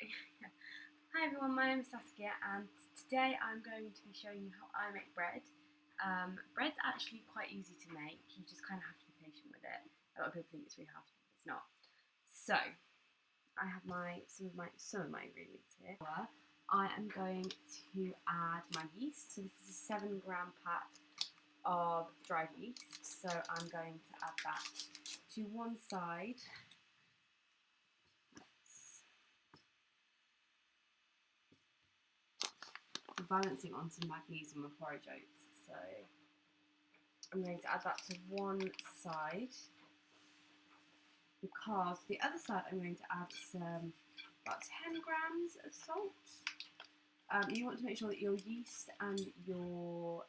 recording. Hi everyone, my name is Saskia and today I'm going to be showing you how I make bread. Bread's actually quite easy to make, you just kind of have to be patient with it. A lot of people think it's really hard, but it's not. So, I have some of my ingredients here. I am going to add my yeast, so this is a 7-gram pack of dried yeast, so I'm going to add that to one side. Balancing on some magnesium and porridge oats, so I'm going to add that to one side, because the other side I'm going to add some about 10 grams of salt. You want to make sure that your yeast and your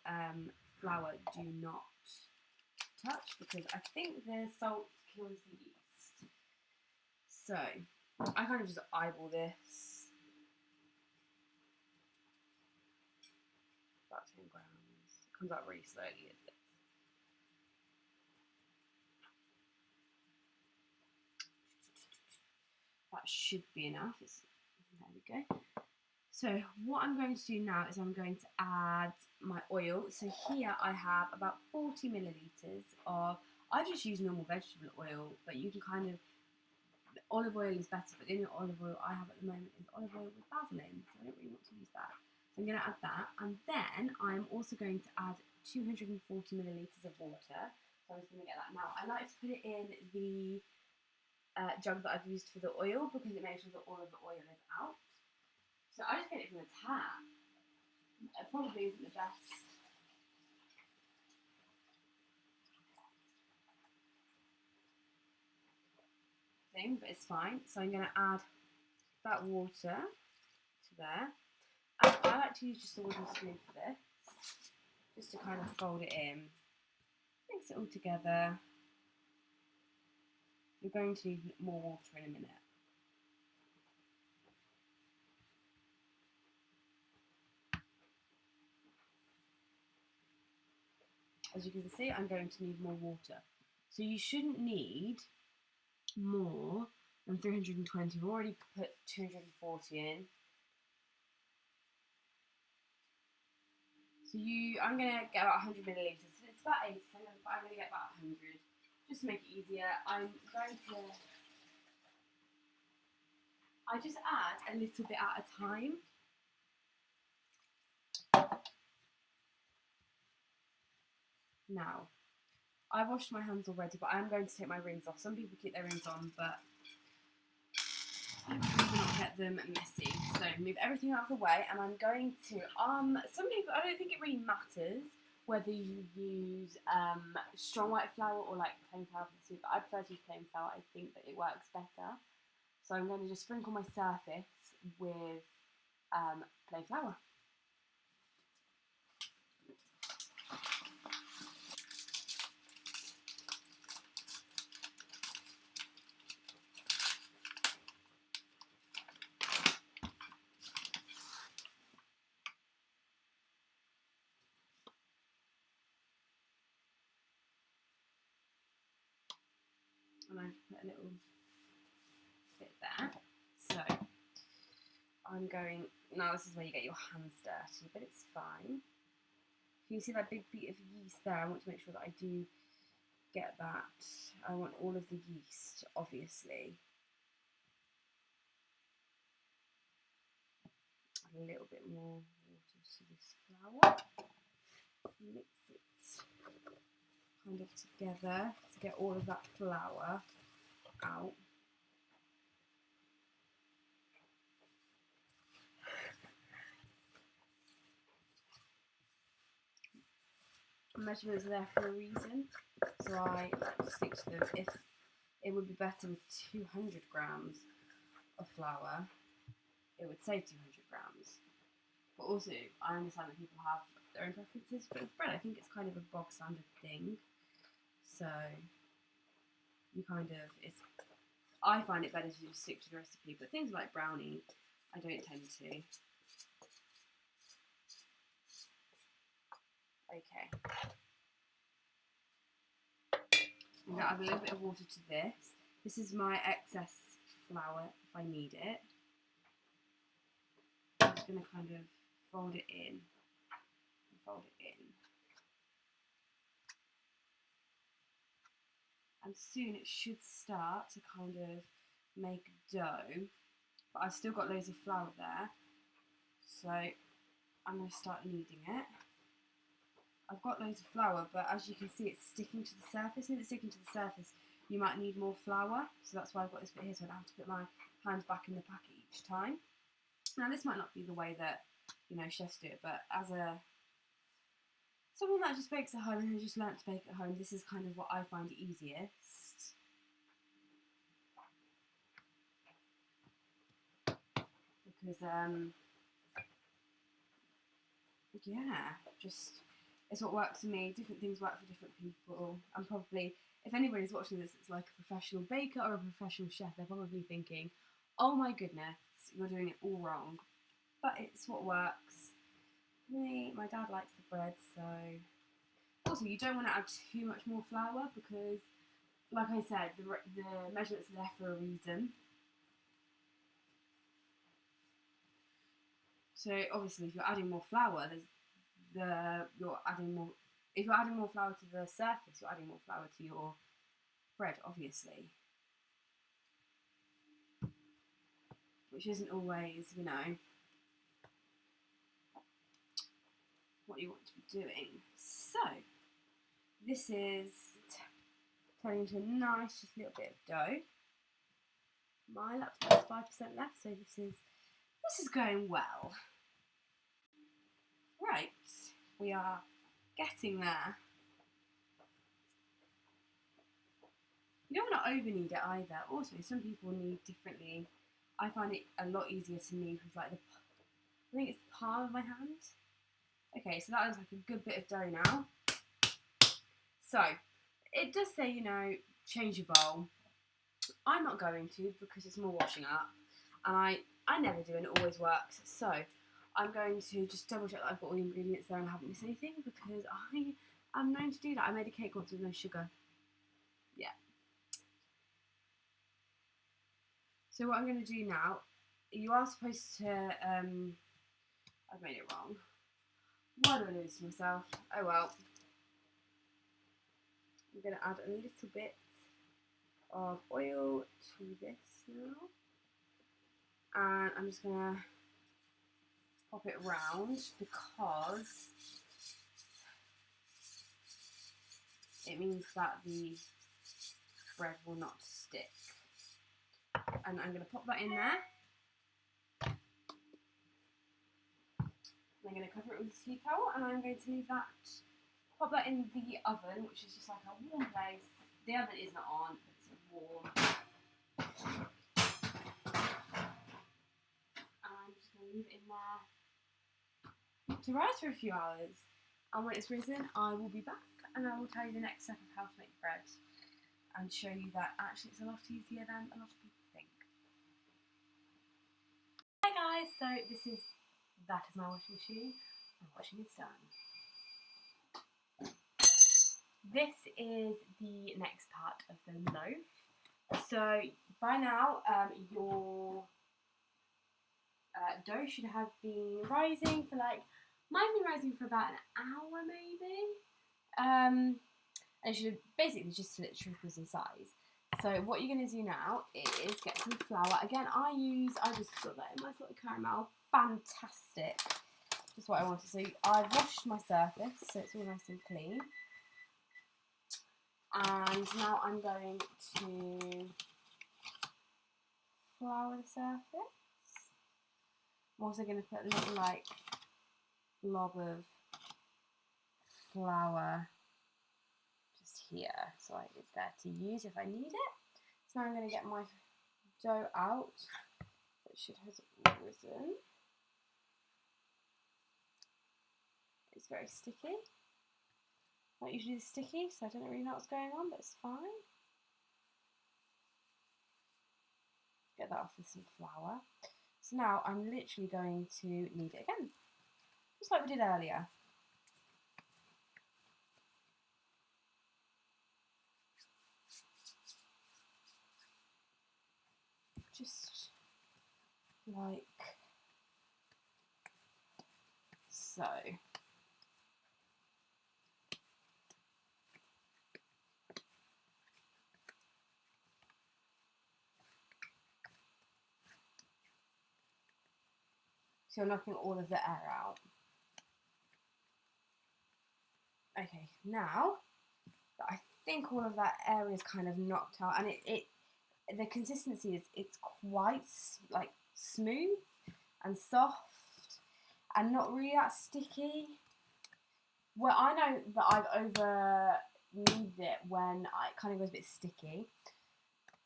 flour do not touch, because I think the salt kills the yeast. So I kind of just eyeball this. About 10 grams. It comes out really slowly, isn't it? That should be enough. There we go. So what I'm going to do now is I'm going to add my oil. So here I have about 40 millilitres of, I just use normal vegetable oil, but you can kind of, olive oil is better, but the only olive oil I have at the moment is olive oil with basil in, so I don't really want to use that. So I'm going to add that, and then I'm also going to add 240 millilitres of water. So I'm just going to get that now. I like to put it in the jug that I've used for the oil, because it makes sure that all of the oil is out. So I just get it from the tap. It probably isn't the best thing, but it's fine. So I'm going to add that water to there. And I like to use just a wooden spoon for this, just to kind of fold it in. Mix it all together. You're going to need more water in a minute. As you can see, I'm going to need more water. So you shouldn't need more than 320. We've already put 240 in. So I'm going to get about 100 millilitres. It's about 80, but I'm going to get about 100. Just to make it easier, I just add a little bit at a time. Now, I've washed my hands already, but I'm going to take my rings off. Some people keep their rings on, but I do not get them messy. So move everything out of the way, and I'm going to, some people, I don't think it really matters whether you use strong white flour or like plain flour for the soup. I prefer to use plain flour. I think that it works better. So I'm going to just sprinkle my surface with plain flour. And I've put a little bit there. So I'm going, now this is where you get your hands dirty, but it's fine. If you see that big bead of yeast there, I want to make sure that I do get that. I want all of the yeast, obviously. A little bit more water to this flour. Mix it kind of together to get all of that flour out. Measurements are there for a reason, so I like to stick to them. If it would be better with 200 grams of flour, it would say 200 grams. But also, I understand that people have their own preferences, but with bread, I think it's kind of a bog standard thing. So you kind of, I find it better to just stick to the recipe, but things like brownie, I don't tend to. Okay. I'm going to add a little bit of water to this. This is my excess flour if I need it. going to kind of fold it in. Fold it in. And soon it should start to kind of make dough. But I've still got loads of flour there. So I'm going to start kneading it. I've got loads of flour, but as you can see, it's sticking to the surface. And if it's sticking to the surface, you might need more flour. So that's why I've got this bit here, so I don't have to put my hands back in the packet each time. Now, this might not be the way that, you know, chefs do it, but as someone that just bakes at home and has just learnt to bake at home, this is kind of what I find easiest. Because, yeah, just, it's what works for me. Different things work for different people. And probably, if anybody's watching this, it's like a professional baker or a professional chef, they're probably thinking, oh my goodness, you're doing it all wrong. But it's what works. My dad likes the bread, so... Also, you don't want to add too much more flour because, like I said, the measurements are there for a reason. So obviously, if you're adding more flour, you're adding more. If you're adding more flour to the surface, you're adding more flour to your bread, obviously, which isn't always, you know, what you want to be doing. So this is turning into a nice, just little bit of dough. My laptop has 5% left, so this is going well. Right, we are getting there. You don't want to over knead it either. Also, some people knead differently. I find it a lot easier to knead with like I think it's the palm of my hand. Okay, so that looks like a good bit of dough now. So, it does say, you know, change your bowl. I'm not going to because it's more washing up. And I never do and it always works. So, I'm going to just double check that I've got all the ingredients there and I haven't missed anything because I am known to do that. I made a cake once with no sugar. Yeah. So what I'm going to do now, you are supposed to, I've made it wrong. Why do I do this to myself? Oh well. I'm going to add a little bit of oil to this now. And I'm just going to pop it around because it means that the bread will not stick. And I'm going to pop that in there. I'm going to cover it with a tea towel and I'm going to leave that, pop that in the oven, which is just like a warm place. The oven is not on, but it's warm. And I'm just going to leave it in there to rise for a few hours. And when it's risen, I will be back and I will tell you the next step of how to make bread and show you that actually it's a lot easier than a lot of people think. Hi guys, so that is my washing machine. My washing is done. This is the next part of the loaf. So by now your dough should have been rising for like, mine's been rising for about an hour maybe. And it should basically just till it triples in size. So what you're going to do now is get some flour. Again, I just got that in my sort of caramel. Fantastic. Just what I wanted. So I've washed my surface, so it's all nice and clean. And now I'm going to flour the surface. I'm also going to put a little like blob of flour just here, so it's there to use if I need it. So now I'm going to get my dough out. It should have risen. It's very sticky. Not usually sticky, so I don't really know what's going on, but it's fine. Get that off with some flour. So now I'm literally going to knead it again, just like we did earlier. Just like So you're knocking all of the air out. Okay, now that I think all of that air is kind of knocked out, and the consistency is, it's quite like smooth and soft and not really that sticky. Well, I know that I've over kneaded it when it kind of goes a bit sticky.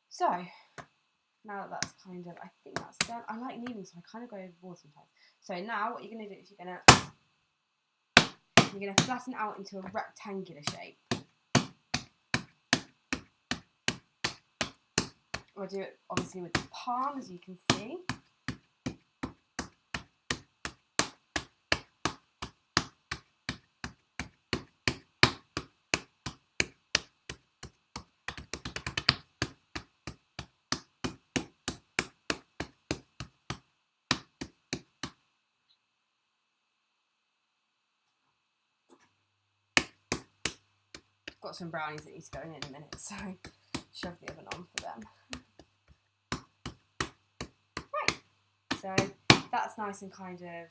So now that that's kind of, I think that's done. I like kneading, so I kind of go overboard sometimes. So now what you're going to do is you're going to flatten it out into a rectangular shape. I'll do it obviously with the palm, as you can see. Got some brownies that need to go in a minute, so shove the oven on for them. Right, so that's nice and kind of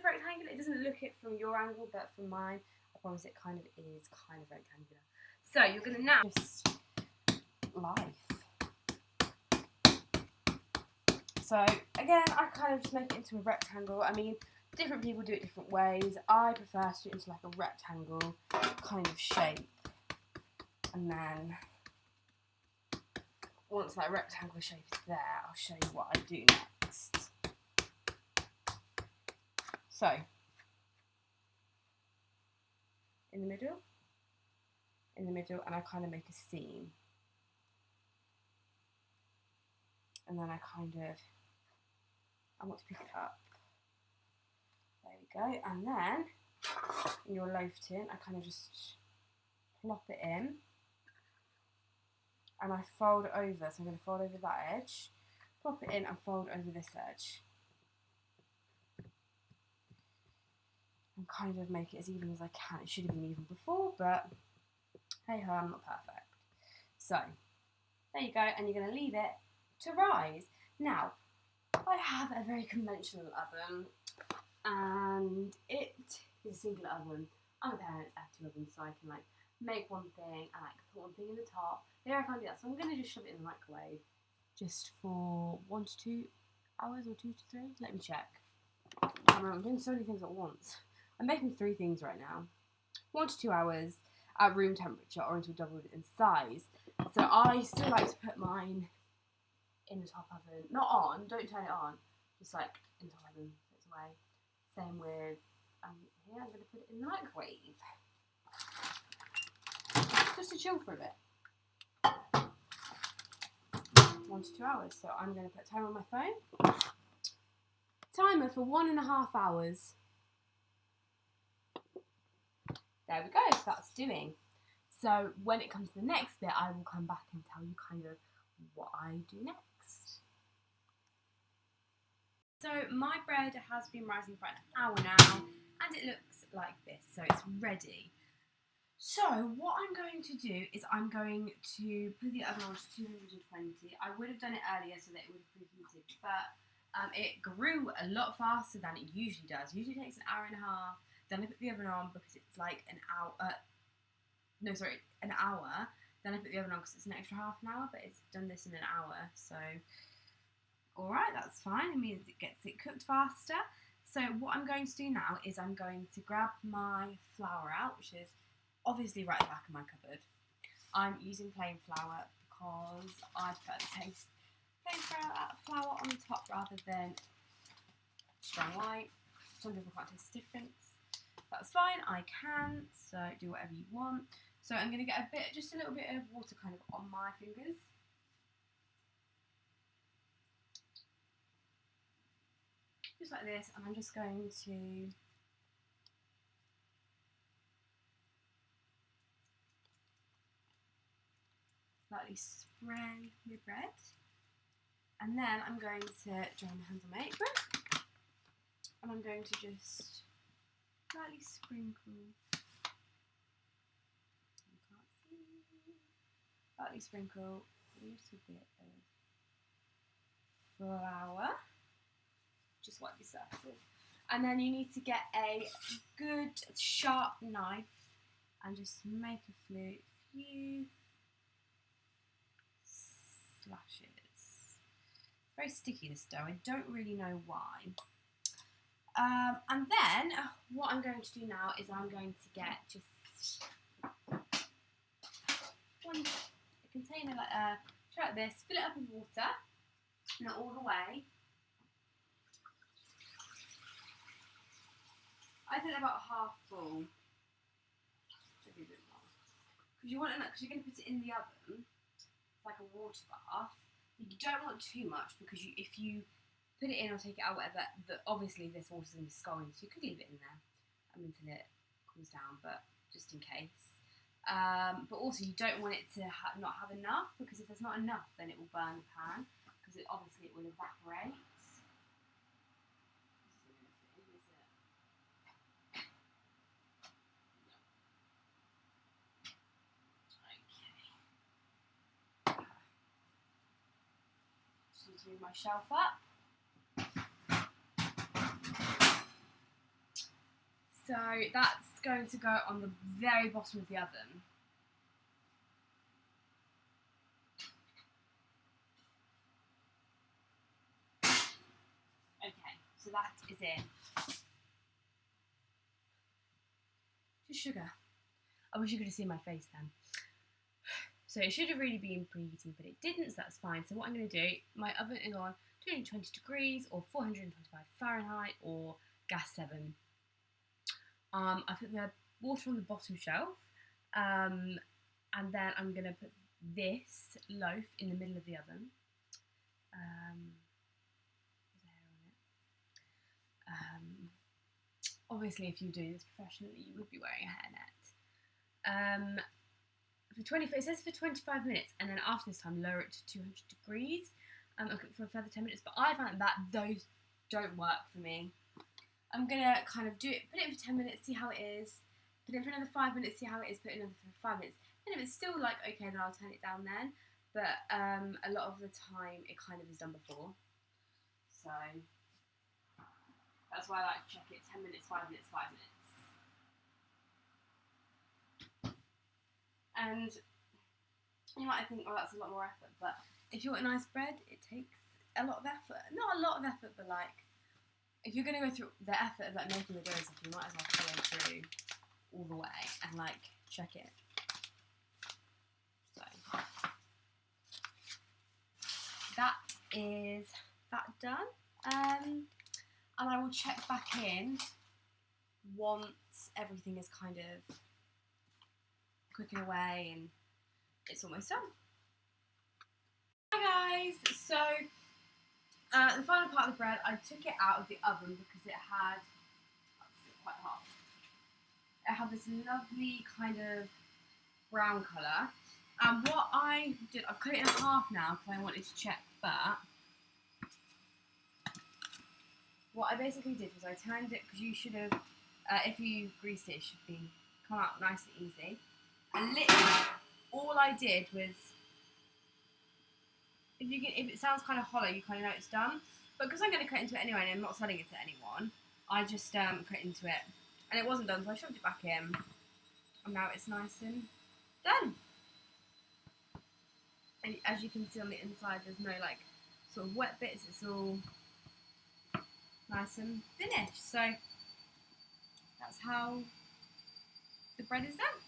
rectangular. It doesn't look it from your angle, but from mine, I promise it kind of is kind of rectangular. So you're going to now just So again, I kind of just make it into a rectangle. I mean, different people do it different ways. I prefer to do it into like a rectangle kind of shape. And then once that rectangle shape is there, I'll show you what I do next. So, in the middle, and I kind of make a seam. And then I want to pick it up. There we go. And then, in your loaf tin, I kind of just plop it in. And I fold over. So I'm going to fold over that edge, plop it in and fold over this edge. And kind of make it as even as I can. It should have been even before, but hey ho, I'm not perfect. So, there you go. And you're going to leave it to rise. Now, I have a very conventional oven, and it is a single oven. I'm a parent, I have two ovens, so I can like make one thing and like put one thing in the top. There I can't do that, so I'm going to just shove it in the microwave just for 1 to 2 hours or 2 to 3. Let me check. I'm doing so many things at once. I'm making 3 things right now. 1 to 2 hours at room temperature or until doubled in size. So I still like to put mine in the top oven. Not on, don't turn it on. Just like in the top oven, so it's away. Same with here, I'm going to put it in the microwave. Just to chill for a bit. 1 to 2 hours. So I'm going to put a timer on my phone. Timer for 1.5 hours. There we go, so that's doing. So when it comes to the next bit, I will come back and tell you kind of what I do next. So my bread has been rising for an hour now, and it looks like this, so it's ready. So what I'm going to do is I'm going to put the oven on to 220. I would have done it earlier so that it would have preheated, but it grew a lot faster than it usually does. It usually takes an hour and a half. Then I put the oven on because it's like an hour. An hour. Then I put the oven on because it's an extra half an hour, but it's done this in an hour. So, all right, that's fine. It means it gets it cooked faster. So what I'm going to do now is I'm going to grab my flour out, which is obviously right at the back of my cupboard. I'm using plain flour because I prefer to taste plain flour on the top rather than strong white. Some people can't taste the difference. That's fine, I can, so do whatever you want. So I'm going to get just a little bit of water kind of on my fingers. Just like this, and I'm just going to lightly spray my bread. And then I'm going to dry my hands on my apron. And I'm going to just slightly sprinkle. You can't see. Slightly sprinkle a little bit of flour. Just wipe your surfaces. And then you need to get a good sharp knife and just make a few slashes. Very sticky, this dough. I don't really know why. And then what I'm going to do now is I'm going to get just a container like this, fill it up with water, not all the way. I think about half full. Maybe a bit more. Because you want it, because you're going to put it in the oven. It's like a water bath. You don't want too much because if you put it in or take it out, whatever, obviously this water's going to be scalding, so you could leave it in there until it cools down, but just in case. But also you don't want it to not have enough, because if there's not enough, then it will burn the pan, because obviously it will evaporate. Move my shelf up. So that's going to go on the very bottom of the oven. Okay, so that is it. Just sugar. I wish you could have seen my face then. So it should have really been preheating, but it didn't, so that's fine. So what I'm going to do, my oven is on 220 degrees or 425 Fahrenheit or gas 7. I put the water on the bottom shelf, and then I'm going to put this loaf in the middle of the oven. There's a hair on it. Obviously, if you're doing this professionally, you would be wearing a hairnet. It says for 25 minutes, and then after this time lower it to 200 degrees and cook for a further 10 minutes, but I found that those don't work for me. I'm going to kind of put it in for 10 minutes, see how it is, put it in for another 5 minutes, see how it is, put it in for 5 minutes, and if it's still like okay, then I'll turn it down then, but a lot of the time it kind of is done before, so that's why I like to check it 10 minutes, 5 minutes, 5 minutes. And you might think, oh, that's a lot more effort, but if you want a nice bread, it takes a lot of effort. Not a lot of effort, but like, if you're going to go through the effort of like making the dough, you might as well follow through all the way and like check it. So that is that done. And I will check back in once everything is kind of cooking away and it's almost done. Hi guys, so the final part of the bread, I took it out of the oven because it had, it's quite hot, it had this lovely kind of brown colour, and what I did, I've cut it in half now because I wanted to check, but what I basically did was I turned it, because you should have, if you greased it, it should come out nice and easy. And literally, all I did was, if it sounds kind of hollow, you kind of know it's done. But because I'm going to cut into it anyway, and I'm not selling it to anyone, I just cut into it, and it wasn't done, so I shoved it back in, and now it's nice and done. And as you can see on the inside, there's no like sort of wet bits. It's all nice and finished. So that's how the bread is done.